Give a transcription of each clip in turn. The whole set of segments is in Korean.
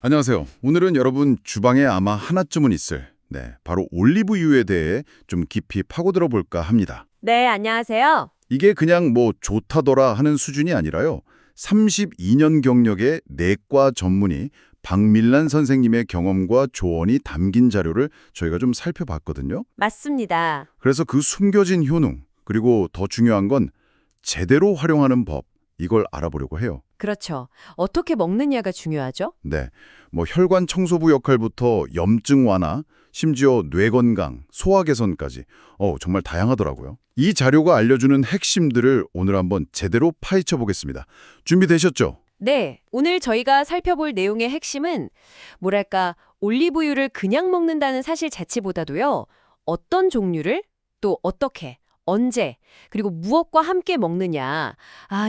안녕하세요. 오늘은 여러분 주방에 아마 하나쯤은 있을 바로 올리브유에 대해 좀 깊이 파고들어 볼까 합니다. 네, 안녕하세요. 이게 그냥 뭐 좋다더라 하는 수준이 아니라요. 32년 경력의 내과 전문의 박밀란 선생님의 경험과 조언이 담긴 자료를 저희가 좀 살펴봤거든요. 맞습니다. 그래서 그 숨겨진 효능, 그리고 더 중요한 건 제대로 활용하는 법, 이걸 알아보려고 해요. 그렇죠. 어떻게 먹느냐가 중요하죠? 네, 뭐 혈관 청소부 역할부터 염증 완화, 심지어 뇌 건강, 소화 개선까지 정말 다양하더라고요. 이 자료가 알려주는 핵심들을 오늘 한번 제대로 파헤쳐 보겠습니다. 준비되셨죠? 네, 오늘 저희가 살펴볼 내용의 핵심은 뭐랄까, 올리브유를 그냥 먹는다는 사실 자체보다도요. 어떤 종류를 또 어떻게, 언제, 그리고 무엇과 함께 먹느냐.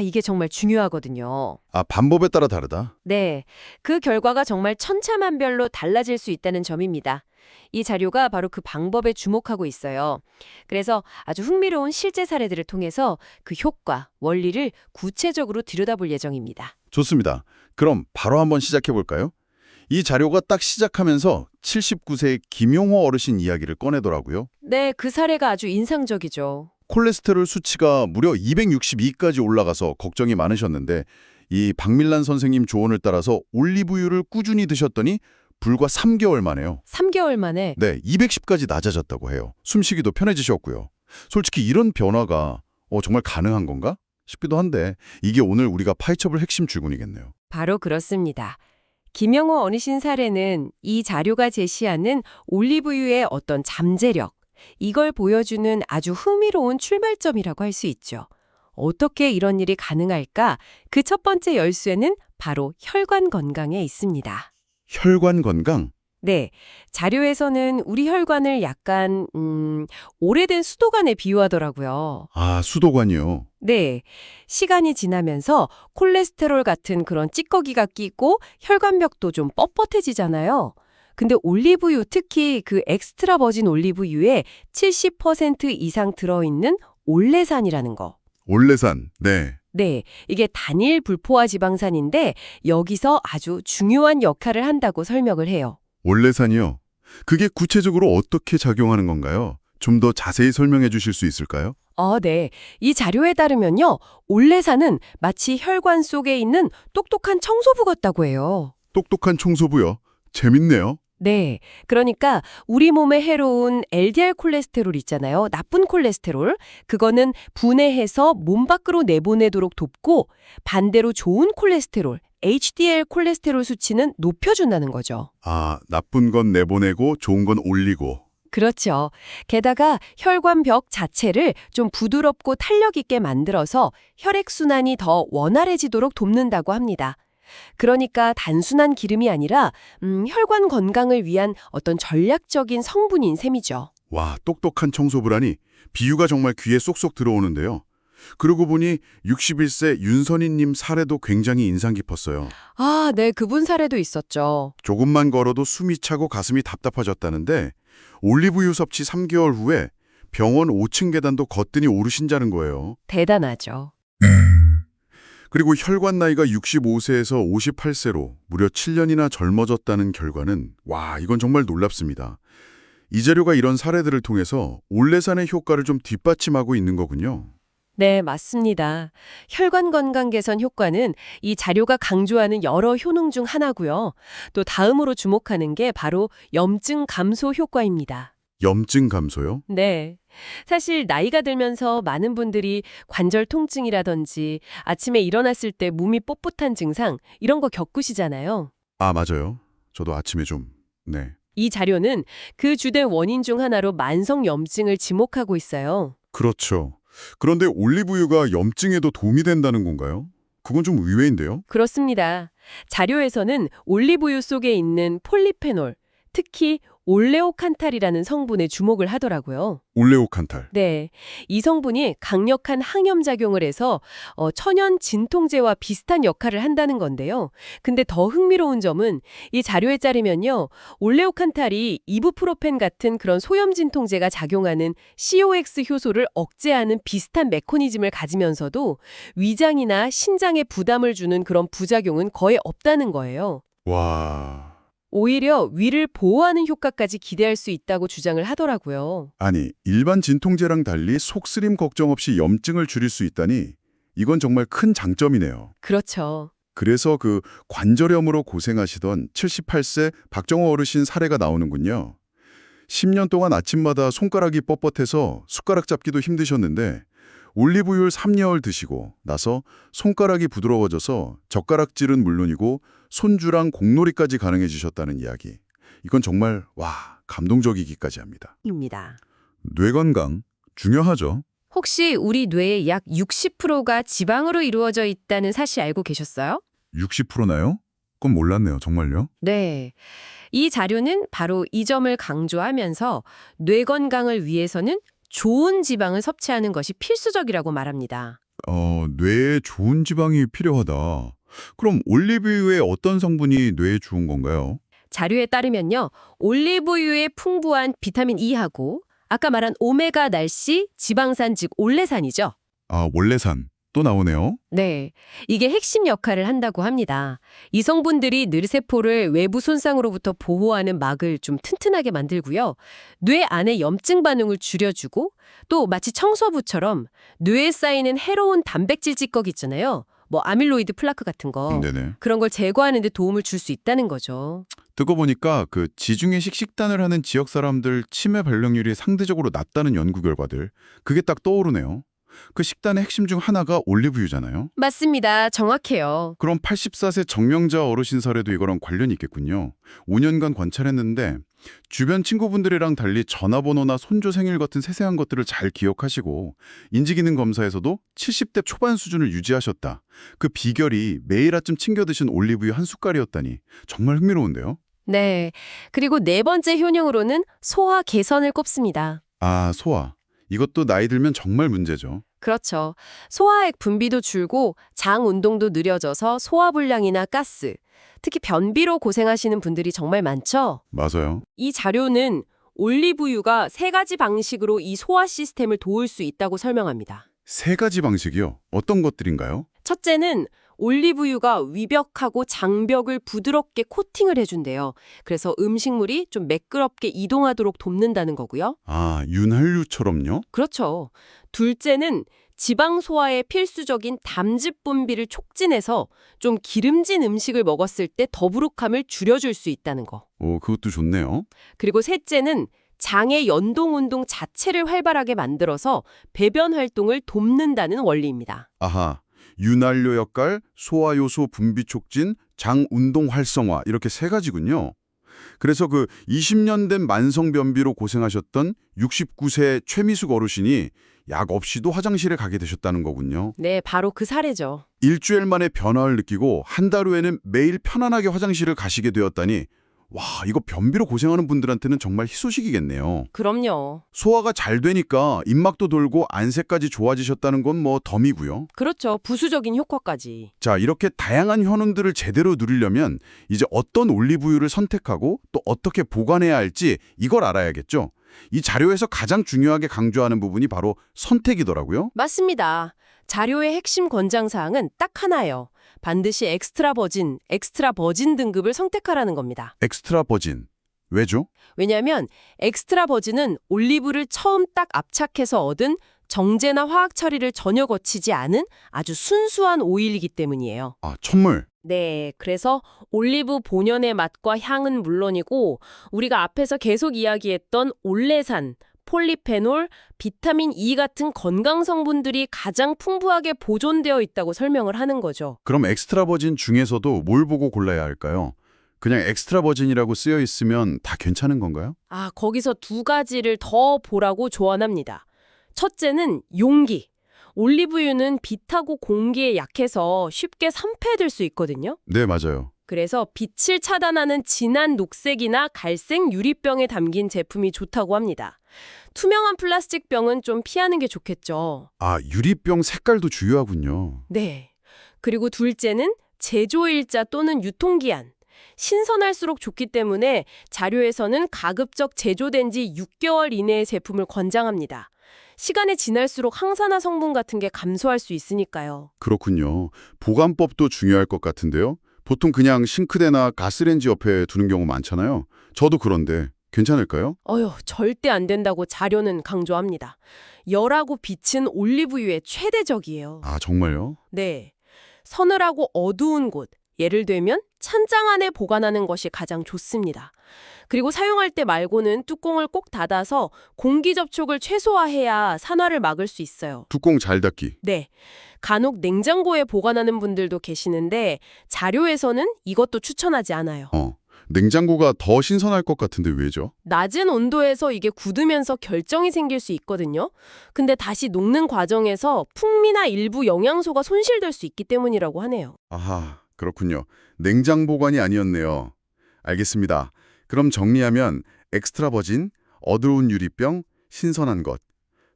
이게 정말 중요하거든요. 방법에 따라 다르다. 네, 그 결과가 정말 천차만별로 달라질 수 있다는 점입니다. 이 자료가 바로 그 방법에 주목하고 있어요. 그래서 아주 흥미로운 실제 사례들을 통해서 그 효과, 원리를 구체적으로 들여다볼 예정입니다. 좋습니다. 그럼 바로 한번 시작해 볼까요? 이 자료가 딱 시작하면서 79세의 김용호 어르신 이야기를 꺼내더라고요. 네, 그 사례가 아주 인상적이죠. 콜레스테롤 수치가 무려 262까지 올라가서 걱정이 많으셨는데 이 박밀란 선생님 조언을 따라서 올리브유를 꾸준히 드셨더니 불과 3개월 만에요. 3개월 만에 210까지 낮아졌다고 해요. 숨쉬기도 편해지셨고요. 솔직히 이런 변화가 정말 가능한 건가 싶기도 한데 이게 오늘 우리가 파헤쳐볼 핵심 줄거리겠네요. 바로 그렇습니다. 김영호 어르신 사례는 이 자료가 제시하는 올리브유의 어떤 잠재력, 이걸 보여주는 아주 흥미로운 출발점이라고 할 수 있죠. 어떻게 이런 일이 가능할까? 그 첫 번째 열쇠는 바로 혈관 건강에 있습니다. 혈관 건강? 네, 자료에서는 우리 혈관을 약간 오래된 수도관에 비유하더라고요. 수도관이요. 네, 시간이 지나면서 콜레스테롤 같은 그런 찌꺼기가 끼고 혈관벽도 좀 뻣뻣해지잖아요. 근데 올리브유, 특히 그 엑스트라 버진 올리브유에 70% 이상 들어있는 올레산이라는 거. 올레산, 네. 네, 이게 단일 불포화 지방산인데 여기서 아주 중요한 역할을 한다고 설명을 해요. 올레산이요. 그게 구체적으로 어떻게 작용하는 건가요? 좀 더 자세히 설명해 주실 수 있을까요? 네. 이 자료에 따르면요. 올레산은 마치 혈관 속에 있는 똑똑한 청소부 같다고 해요. 똑똑한 청소부요. 재밌네요. 네. 그러니까 우리 몸에 해로운 LDL 콜레스테롤 있잖아요. 나쁜 콜레스테롤. 그거는 분해해서 몸 밖으로 내보내도록 돕고 반대로 좋은 콜레스테롤, HDL 콜레스테롤 수치는 높여준다는 거죠. 나쁜 건 내보내고 좋은 건 올리고. 그렇죠. 게다가 혈관벽 자체를 좀 부드럽고 탄력 있게 만들어서 혈액순환이 더 원활해지도록 돕는다고 합니다. 그러니까 단순한 기름이 아니라 혈관 건강을 위한 어떤 전략적인 성분인 셈이죠. 와, 똑똑한 청소부라니 비유가 정말 귀에 쏙쏙 들어오는데요. 그러고 보니 61세 윤선희님 사례도 굉장히 인상 깊었어요. 네, 그분 사례도 있었죠. 조금만 걸어도 숨이 차고 가슴이 답답해졌다는데 올리브유 섭취 3개월 후에 병원 5층 계단도 거뜬히 오르신다는 거예요. 대단하죠. 그리고 혈관 나이가 65세에서 58세로 무려 7년이나 젊어졌다는 결과는 이건 정말 놀랍습니다. 이 자료가 이런 사례들을 통해서 올레산의 효과를 좀 뒷받침하고 있는 거군요. 네, 맞습니다. 혈관 건강 개선 효과는 이 자료가 강조하는 여러 효능 중 하나고요. 또 다음으로 주목하는 게 바로 염증 감소 효과입니다. 염증 감소요? 네. 사실 나이가 들면서 많은 분들이 관절 통증이라든지 아침에 일어났을 때 몸이 뻣뻣한 증상 이런 거 겪으시잖아요. 맞아요. 저도 아침에 네. 이 자료는 그 주된 원인 중 하나로 만성 염증을 지목하고 있어요. 그렇죠. 그런데 올리브유가 염증에도 도움이 된다는 건가요? 그건 좀 의외인데요. 그렇습니다. 자료에서는 올리브유 속에 있는 폴리페놀, 특히 올레오칸탈이라는 성분에 주목을 하더라고요. 올레오칸탈. 네, 이 성분이 강력한 항염작용을 해서 천연 진통제와 비슷한 역할을 한다는 건데요. 근데 더 흥미로운 점은 이 자료에 따르면요. 올레오칸탈이 이부프로펜 같은 그런 소염 진통제가 작용하는 COX 효소를 억제하는 비슷한 메커니즘을 가지면서도 위장이나 신장에 부담을 주는 그런 부작용은 거의 없다는 거예요. 와, 오히려 위를 보호하는 효과까지 기대할 수 있다고 주장을 하더라고요. 아니 일반 진통제랑 달리 속쓰림 걱정 없이 염증을 줄일 수 있다니 이건 정말 큰 장점이네요. 그렇죠. 그래서 그 관절염으로 고생하시던 78세 박정호 어르신 사례가 나오는군요. 10년 동안 아침마다 손가락이 뻣뻣해서 숟가락 잡기도 힘드셨는데 올리브유를 3개월 드시고 나서 손가락이 부드러워져서 젓가락질은 물론이고 손주랑 공놀이까지 가능해지셨다는 이야기. 이건 정말 감동적이기까지 합니다. 입니다. 뇌 건강 중요하죠. 혹시 우리 뇌의 약 60%가 지방으로 이루어져 있다는 사실 알고 계셨어요? 60%나요? 그건 몰랐네요. 정말요? 네. 이 자료는 바로 이 점을 강조하면서 뇌 건강을 위해서는 좋은 지방을 섭취하는 것이 필수적이라고 말합니다. 뇌에 좋은 지방이 필요하다. 그럼 올리브유의 어떤 성분이 뇌에 좋은 건가요? 자료에 따르면요. 올리브유에 풍부한 비타민 E하고 아까 말한 오메가 날씨 지방산 즉 올레산이죠. 아, 원래산. 또 나오네요. 네, 이게 핵심 역할을 한다고 합니다. 이 성분들이 뇌세포를 외부 손상으로부터 보호하는 막을 좀 튼튼하게 만들고요. 뇌 안의 염증 반응을 줄여주고 또 마치 청소부처럼 뇌에 쌓이는 해로운 단백질 찌꺼기 있잖아요. 뭐 아밀로이드 플라크 같은 거. 네네. 그런 걸 제거하는 데 도움을 줄 수 있다는 거죠. 듣고 보니까 그 지중해식 식단을 하는 지역 사람들 치매 발병률이 상대적으로 낮다는 연구 결과들, 그게 딱 떠오르네요. 그 식단의 핵심 중 하나가 올리브유잖아요. 맞습니다. 정확해요. 그럼 84세 정명자 어르신 사례도 이거랑 관련이 있겠군요. 5년간 관찰했는데 주변 친구분들이랑 달리 전화번호나 손주 생일 같은 세세한 것들을 잘 기억하시고 인지기능 검사에서도 70대 초반 수준을 유지하셨다. 그 비결이 매일 아침 챙겨 드신 올리브유 한 숟갈이었다니 정말 흥미로운데요. 네. 그리고 네 번째 효능으로는 소화 개선을 꼽습니다. 아, 소화. 이것도 나이 들면 정말 문제죠. 그렇죠. 소화액 분비도 줄고 장 운동도 느려져서 소화불량이나 가스, 특히 변비로 고생하시는 분들이 정말 많죠. 맞아요. 이 자료는 올리브유가 세 가지 방식으로 이 소화 시스템을 도울 수 있다고 설명합니다. 세 가지 방식이요. 어떤 것들인가요? 첫째는 올리브유가 위벽하고 장벽을 부드럽게 코팅을 해준대요. 그래서 음식물이 좀 매끄럽게 이동하도록 돕는다는 거고요. 아, 윤활유처럼요? 그렇죠. 둘째는 지방 소화에 필수적인 담즙 분비를 촉진해서 좀 기름진 음식을 먹었을 때 더부룩함을 줄여줄 수 있다는 거. 그것도 좋네요. 그리고 셋째는 장의 연동 운동 자체를 활발하게 만들어서 배변 활동을 돕는다는 원리입니다. 아하, 윤활유 역할, 소화요소 분비 촉진, 장 운동 활성화 이렇게 세 가지군요. 그래서 그 20년 된 만성변비로 고생하셨던 69세 최미숙 어르신이 약 없이도 화장실에 가게 되셨다는 거군요. 네, 바로 그 사례죠. 일주일 만에 변화를 느끼고 한 달 후에는 매일 편안하게 화장실을 가시게 되었다니 와, 이거 변비로 고생하는 분들한테는 정말 희소식이겠네요. 그럼요. 소화가 잘 되니까 입맛도 돌고 안색까지 좋아지셨다는 건 뭐 덤이고요. 그렇죠. 부수적인 효과까지. 자, 이렇게 다양한 효능들을 제대로 누리려면 이제 어떤 올리브유를 선택하고 또 어떻게 보관해야 할지 이걸 알아야겠죠. 이 자료에서 가장 중요하게 강조하는 부분이 바로 선택이더라고요. 맞습니다. 자료의 핵심 권장사항은 딱 하나예요. 반드시 엑스트라 버진 등급을 선택하라는 겁니다. 엑스트라 버진. 왜죠? 왜냐하면 엑스트라 버진은 올리브를 처음 딱 압착해서 얻은 정제나 화학 처리를 전혀 거치지 않은 아주 순수한 오일이기 때문이에요. 아, 천물. 네, 그래서 올리브 본연의 맛과 향은 물론이고 우리가 앞에서 계속 이야기했던 올레산, 폴리페놀, 비타민 E 같은 건강 성분들이 가장 풍부하게 보존되어 있다고 설명을 하는 거죠. 그럼 엑스트라 버진 중에서도 뭘 보고 골라야 할까요? 그냥 엑스트라 버진이라고 쓰여 있으면 다 괜찮은 건가요? 아, 거기서 두 가지를 더 보라고 조언합니다. 첫째는 용기. 올리브유는 빛하고 공기에 약해서 쉽게 산패될 수 있거든요. 네, 맞아요. 그래서 빛을 차단하는 진한 녹색이나 갈색 유리병에 담긴 제품이 좋다고 합니다. 투명한 플라스틱 병은 좀 피하는 게 좋겠죠. 아, 유리병 색깔도 중요하군요. 네. 그리고 둘째는 제조일자 또는 유통기한. 신선할수록 좋기 때문에 자료에서는 가급적 제조된 지 6개월 이내의 제품을 권장합니다. 시간이 지날수록 항산화 성분 같은 게 감소할 수 있으니까요. 그렇군요. 보관법도 중요할 것 같은데요. 보통 그냥 싱크대나 가스레인지 옆에 두는 경우 많잖아요. 저도 그런데 괜찮을까요? 절대 안 된다고 자료는 강조합니다. 열하고 빛은 올리브유의 최대적이에요. 아, 정말요? 네. 서늘하고 어두운 곳, 예를 들면 찬장 안에 보관하는 것이 가장 좋습니다. 그리고 사용할 때 말고는 뚜껑을 꼭 닫아서 공기 접촉을 최소화해야 산화를 막을 수 있어요. 뚜껑 잘 닫기. 네. 간혹 냉장고에 보관하는 분들도 계시는데 자료에서는 이것도 추천하지 않아요. 냉장고가 더 신선할 것 같은데 왜죠? 낮은 온도에서 이게 굳으면서 결정이 생길 수 있거든요. 근데 다시 녹는 과정에서 풍미나 일부 영양소가 손실될 수 있기 때문이라고 하네요. 아하, 그렇군요. 냉장 보관이 아니었네요. 알겠습니다. 그럼 정리하면 엑스트라 버진, 어두운 유리병, 신선한 것,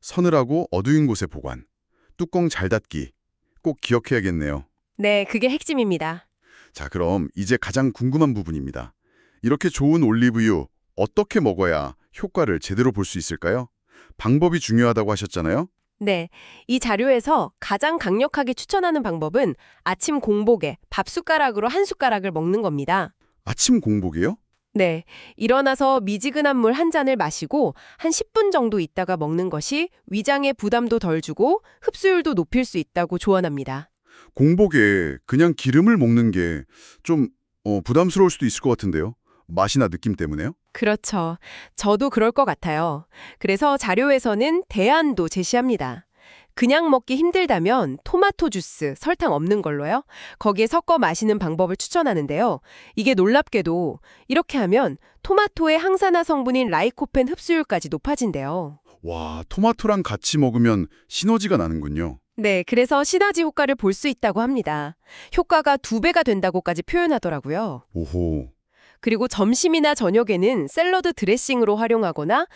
서늘하고 어두운 곳에 보관, 뚜껑 잘 닫기. 꼭 기억해야겠네요. 네, 그게 핵심입니다. 자, 그럼 이제 가장 궁금한 부분입니다. 이렇게 좋은 올리브유 어떻게 먹어야 효과를 제대로 볼 수 있을까요? 방법이 중요하다고 하셨잖아요. 네, 이 자료에서 가장 강력하게 추천하는 방법은 아침 공복에 밥숟가락으로 한 숟가락을 먹는 겁니다. 아침 공복이요? 네, 일어나서 미지근한 물 한 잔을 마시고 한 10분 정도 있다가 먹는 것이 위장에 부담도 덜 주고 흡수율도 높일 수 있다고 조언합니다. 공복에 그냥 기름을 먹는 게 좀 부담스러울 수도 있을 것 같은데요. 맛이나 느낌 때문에요? 그렇죠. 저도 그럴 것 같아요. 그래서 자료에서는 대안도 제시합니다. 그냥 먹기 힘들다면 토마토 주스, 설탕 없는 걸로요. 거기에 섞어 마시는 방법을 추천하는데요. 이게 놀랍게도 이렇게 하면 토마토의 항산화 성분인 라이코펜 흡수율까지 높아진대요. 와, 토마토랑 같이 먹으면 시너지가 나는군요. 네, 그래서 시너지 효과를 볼 수 있다고 합니다. 효과가 2배가 된다고까지 표현하더라고요. 오호. 그리고 점심이나 저녁에는 샐러드 드레싱으로 활용하거나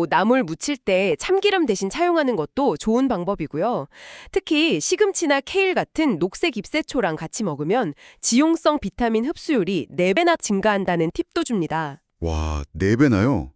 나물 무칠 때 참기름 대신 차용하는 것도 좋은 방법이고요. 특히 시금치나 케일 같은 녹색 잎새초랑 같이 먹으면 지용성 비타민 흡수율이 4배나 증가한다는 팁도 줍니다. 와, 4배나요?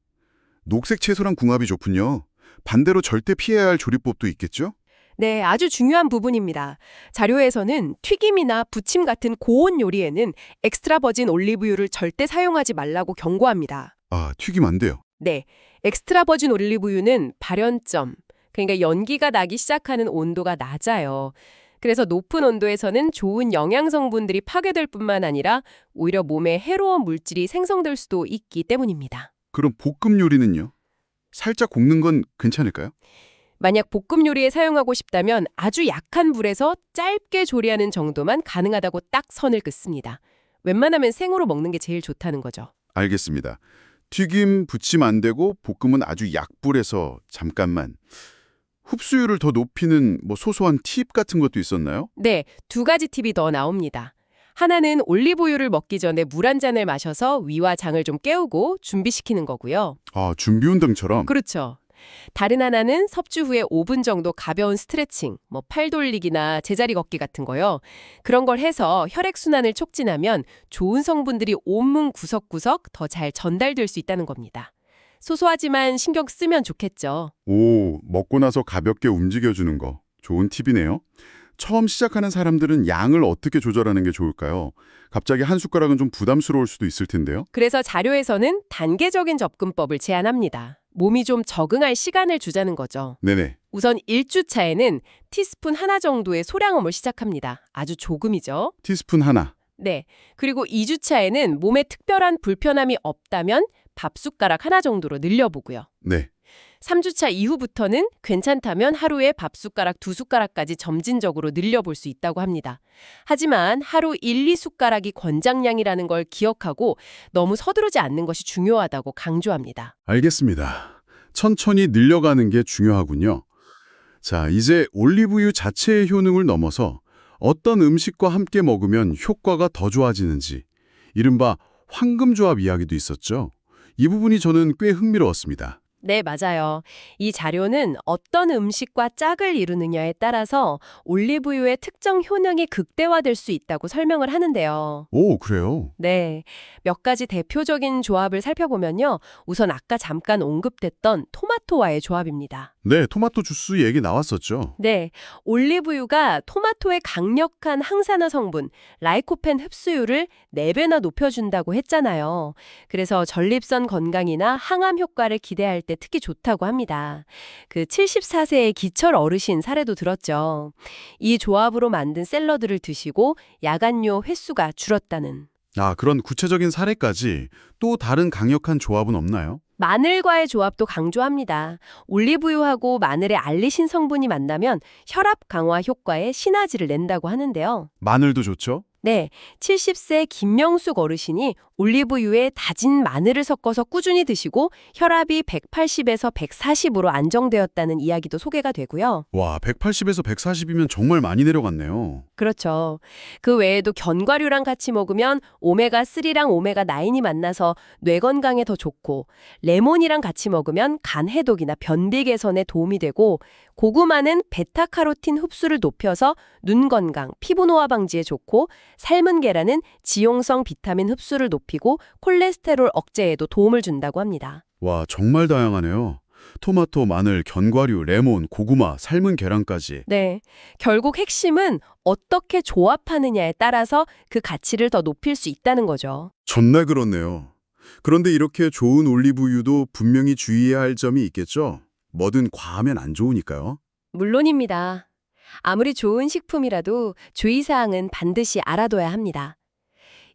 녹색 채소랑 궁합이 좋군요. 반대로 절대 피해야 할 조리법도 있겠죠? 네, 아주 중요한 부분입니다. 자료에서는 튀김이나 부침 같은 고온 요리에는 엑스트라 버진 올리브유를 절대 사용하지 말라고 경고합니다. 아, 튀김 안 돼요. 네, 엑스트라 버진 올리브유는 발연점, 그러니까 연기가 나기 시작하는 온도가 낮아요. 그래서 높은 온도에서는 좋은 영양 성분들이 파괴될 뿐만 아니라 오히려 몸에 해로운 물질이 생성될 수도 있기 때문입니다. 그럼 볶음 요리는요? 살짝 볶는 건 괜찮을까요? 만약 볶음 요리에 사용하고 싶다면 아주 약한 불에서 짧게 조리하는 정도만 가능하다고 딱 선을 긋습니다. 웬만하면 생으로 먹는 게 제일 좋다는 거죠. 알겠습니다. 튀김, 부침 안 되고 볶음은 아주 약불에서 잠깐만. 흡수율을 더 높이는 소소한 팁 같은 것도 있었나요? 네, 2가지 팁이 더 나옵니다. 하나는 올리브유를 먹기 전에 물 한 잔을 마셔서 위와 장을 좀 깨우고 준비시키는 거고요. 아, 준비 운동처럼? 그렇죠. 다른 하나는 섭취 후에 5분 정도 가벼운 스트레칭, 팔 돌리기나 제자리 걷기 같은 거요. 그런 걸 해서 혈액순환을 촉진하면 좋은 성분들이 온몸 구석구석 더 잘 전달될 수 있다는 겁니다. 소소하지만 신경 쓰면 좋겠죠. 오, 먹고 나서 가볍게 움직여주는 거. 좋은 팁이네요. 처음 시작하는 사람들은 양을 어떻게 조절하는 게 좋을까요? 갑자기 한 숟가락은 좀 부담스러울 수도 있을 텐데요. 그래서 자료에서는 단계적인 접근법을 제안합니다. 몸이 좀 적응할 시간을 주자는 거죠. 네네. 우선 1주차에는 티스푼 하나 정도의 소량음을 시작합니다. 아주 조금이죠. 티스푼 하나. 네. 그리고 2주차에는 몸에 특별한 불편함이 없다면 밥숟가락 하나 정도로 늘려보고요. 네. 3주차 이후부터는 괜찮다면 하루에 밥숟가락 2숟가락까지 점진적으로 늘려볼 수 있다고 합니다. 하지만 하루 1, 2숟가락이 권장량이라는 걸 기억하고 너무 서두르지 않는 것이 중요하다고 강조합니다. 알겠습니다. 천천히 늘려가는 게 중요하군요. 자, 이제 올리브유 자체의 효능을 넘어서 어떤 음식과 함께 먹으면 효과가 더 좋아지는지, 이른바 황금조합 이야기도 있었죠. 이 부분이 저는 꽤 흥미로웠습니다. 네, 맞아요. 이 자료는 어떤 음식과 짝을 이루느냐에 따라서 올리브유의 특정 효능이 극대화될 수 있다고 설명을 하는데요. 오, 그래요? 네, 몇 가지 대표적인 조합을 살펴보면요. 우선 아까 잠깐 언급됐던 토마토와의 조합입니다. 네, 토마토 주스 얘기 나왔었죠. 네, 올리브유가 토마토의 강력한 항산화 성분 라이코펜 흡수율을 4배나 높여준다고 했잖아요. 그래서 전립선 건강이나 항암 효과를 기대할 때 특히 좋다고 합니다. 그 74세의 기철 어르신 사례도 들었죠. 이 조합으로 만든 샐러드를 드시고 야간요 횟수가 줄었다는. 아, 그런 구체적인 사례까지 또 다른 강력한 조합은 없나요? 마늘과의 조합도 강조합니다. 올리브유하고 마늘의 알리신 성분이 만나면 혈압 강화 효과의 시너지를 낸다고 하는데요. 마늘도 좋죠? 네, 70세 김명숙 어르신이 올리브유에 다진 마늘을 섞어서 꾸준히 드시고 혈압이 180에서 140으로 안정되었다는 이야기도 소개가 되고요. 와, 180에서 140이면 정말 많이 내려갔네요. 그렇죠. 그 외에도 견과류랑 같이 먹으면 오메가3랑 오메가9이 만나서 뇌 건강에 더 좋고, 레몬이랑 같이 먹으면 간 해독이나 변비 개선에 도움이 되고, 고구마는 베타카로틴 흡수를 높여서 눈 건강, 피부 노화 방지에 좋고, 삶은 계란은 지용성 비타민 흡수를 높이고 콜레스테롤 억제에도 도움을 준다고 합니다. 와, 정말 다양하네요. 토마토, 마늘, 견과류, 레몬, 고구마, 삶은 계란까지. 네, 결국 핵심은 어떻게 조합하느냐에 따라서 그 가치를 더 높일 수 있다는 거죠. 정말 그렇네요. 그런데 이렇게 좋은 올리브유도 분명히 주의해야 할 점이 있겠죠? 뭐든 과하면 안 좋으니까요. 물론입니다. 아무리 좋은 식품이라도 주의사항은 반드시 알아둬야 합니다.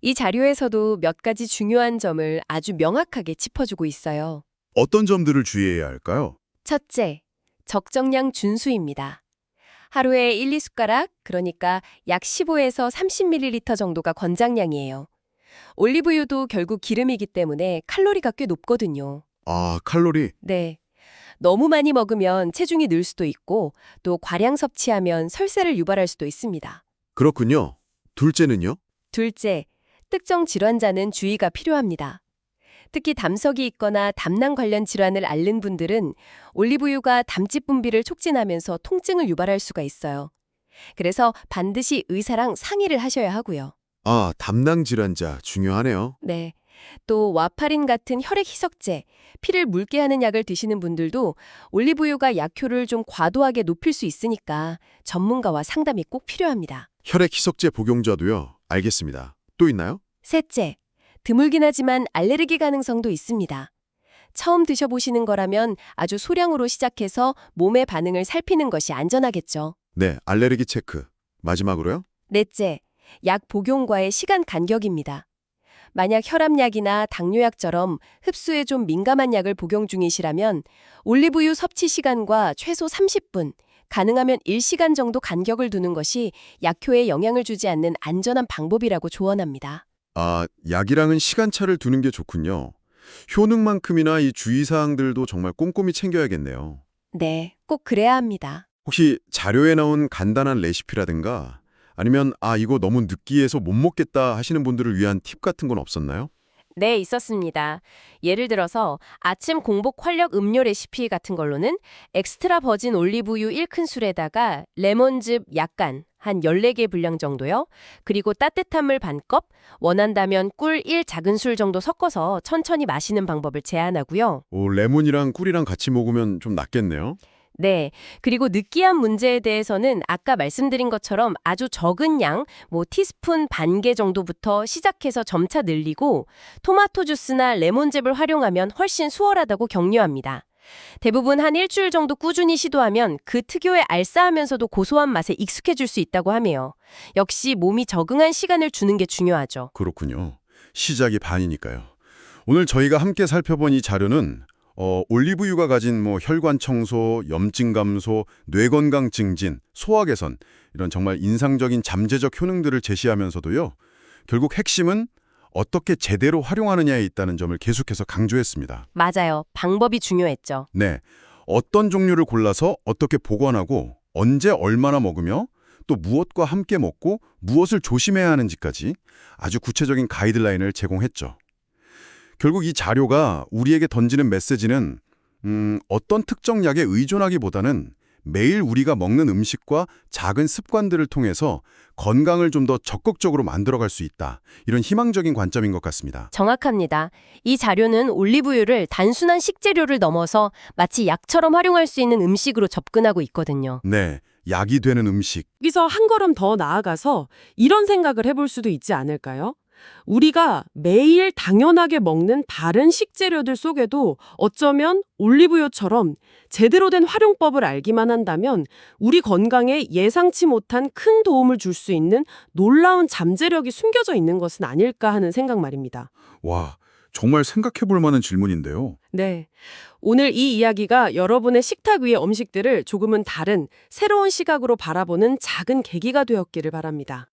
이 자료에서도 몇 가지 중요한 점을 아주 명확하게 짚어주고 있어요. 어떤 점들을 주의해야 할까요? 첫째, 적정량 준수입니다. 하루에 1, 2숟가락, 그러니까 약 15에서 30ml 정도가 권장량이에요. 올리브유도 결국 기름이기 때문에 칼로리가 꽤 높거든요. 아, 칼로리. 네. 너무 많이 먹으면 체중이 늘 수도 있고 또 과량 섭취하면 설사를 유발할 수도 있습니다. 그렇군요. 둘째는요? 둘째, 특정 질환자는 주의가 필요합니다. 특히 담석이 있거나 담낭 관련 질환을 앓는 분들은 올리브유가 담즙 분비를 촉진하면서 통증을 유발할 수가 있어요. 그래서 반드시 의사랑 상의를 하셔야 하고요. 아, 담낭 질환자 중요하네요. 네. 또 와파린 같은 혈액 희석제, 피를 묽게 하는 약을 드시는 분들도 올리브유가 약효를 좀 과도하게 높일 수 있으니까 전문가와 상담이 꼭 필요합니다. 혈액 희석제 복용자도요. 알겠습니다. 또 있나요? 셋째, 드물긴 하지만 알레르기 가능성도 있습니다. 처음 드셔보시는 거라면 아주 소량으로 시작해서 몸의 반응을 살피는 것이 안전하겠죠. 네, 알레르기 체크. 마지막으로요? 넷째, 약 복용과의 시간 간격입니다. 만약 혈압약이나 당뇨약처럼 흡수에 좀 민감한 약을 복용 중이시라면 올리브유 섭취 시간과 최소 30분, 가능하면 1시간 정도 간격을 두는 것이 약효에 영향을 주지 않는 안전한 방법이라고 조언합니다. 아, 약이랑은 시간차를 두는 게 좋군요. 효능만큼이나 이 주의사항들도 정말 꼼꼼히 챙겨야겠네요. 네, 꼭 그래야 합니다. 혹시 자료에 나온 간단한 레시피라든가 아니면 이거 너무 느끼해서 못 먹겠다 하시는 분들을 위한 팁 같은 건 없었나요? 네, 있었습니다. 예를 들어서 아침 공복 활력 음료 레시피 같은 걸로는 엑스트라 버진 올리브유 1큰술에다가 레몬즙 약간 한 14개 분량 정도요. 그리고 따뜻한 물 반컵, 원한다면 꿀 1작은술 정도 섞어서 천천히 마시는 방법을 제안하고요. 오, 레몬이랑 꿀이랑 같이 먹으면 좀 낫겠네요. 네. 그리고 느끼한 문제에 대해서는 아까 말씀드린 것처럼 아주 적은 양, 티스푼 반 개 정도부터 시작해서 점차 늘리고 토마토 주스나 레몬즙을 활용하면 훨씬 수월하다고 격려합니다. 대부분 한 일주일 정도 꾸준히 시도하면 그 특유의 알싸하면서도 고소한 맛에 익숙해질 수 있다고 하네요. 역시 몸이 적응한 시간을 주는 게 중요하죠. 그렇군요. 시작이 반이니까요. 오늘 저희가 함께 살펴본 이 자료는 올리브유가 가진 혈관 청소, 염증 감소, 뇌 건강 증진, 소화 개선 이런 정말 인상적인 잠재적 효능들을 제시하면서도요. 결국 핵심은 어떻게 제대로 활용하느냐에 있다는 점을 계속해서 강조했습니다. 맞아요. 방법이 중요했죠. 네. 어떤 종류를 골라서 어떻게 보관하고 언제 얼마나 먹으며 또 무엇과 함께 먹고 무엇을 조심해야 하는지까지 아주 구체적인 가이드라인을 제공했죠. 결국 이 자료가 우리에게 던지는 메시지는 어떤 특정 약에 의존하기보다는 매일 우리가 먹는 음식과 작은 습관들을 통해서 건강을 좀 더 적극적으로 만들어갈 수 있다. 이런 희망적인 관점인 것 같습니다. 정확합니다. 이 자료는 올리브유를 단순한 식재료를 넘어서 마치 약처럼 활용할 수 있는 음식으로 접근하고 있거든요. 네, 약이 되는 음식. 여기서 한 걸음 더 나아가서 이런 생각을 해볼 수도 있지 않을까요? 우리가 매일 당연하게 먹는 다른 식재료들 속에도 어쩌면 올리브유처럼 제대로 된 활용법을 알기만 한다면 우리 건강에 예상치 못한 큰 도움을 줄 수 있는 놀라운 잠재력이 숨겨져 있는 것은 아닐까 하는 생각 말입니다. 와, 정말 생각해 볼 만한 질문인데요. 네. 오늘 이 이야기가 여러분의 식탁 위의 음식들을 조금은 다른 새로운 시각으로 바라보는 작은 계기가 되었기를 바랍니다.